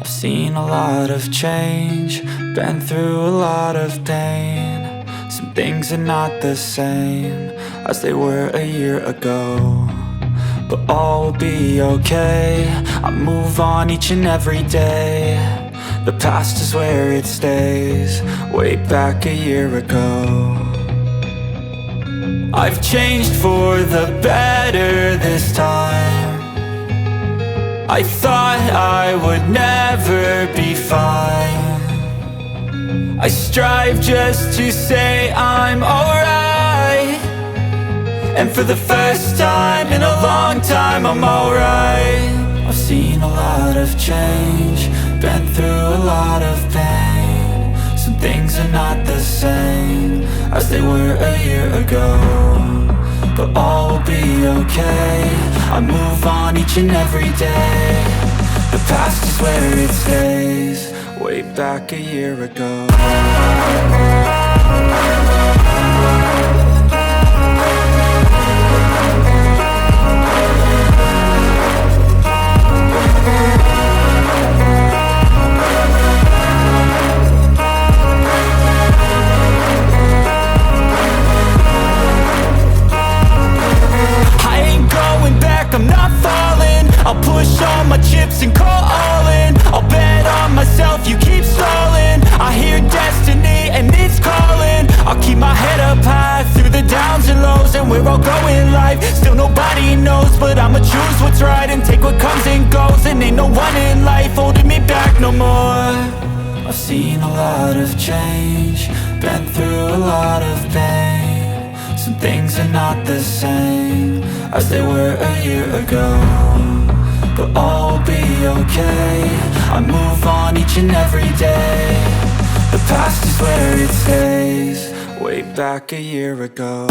I've seen a lot of change, been through a lot of pain. Some things are not the same as they were a year ago, but all will be okay. I move on each and every day. The past is where it stays, way back a year ago. I've changed for the better this time. I thought I would never be fine. I strive just to say I'm alright, and for the first time in a long time I'm alright. I've seen a lot of change, been through a lot of pain. Some things are not the same as they were a year ago, but all will be okay. I move on each and every day. The past is where it stays, way back a year ago. I'm not falling, I'll push all my chips and call all in. I'll bet on myself, you keep stalling. I hear destiny and it's calling. I'll keep my head up high through the downs and lows, and we're all going life. Still nobody knows, but I'ma choose what's right and take what comes and goes. And ain't no one in life holding me back no more. I've seen a lot of change, been through a lot of pain. Some things are not the same as they were a year ago, but all will be okay. I move on each and every day. The past is where it stays, way back a year ago.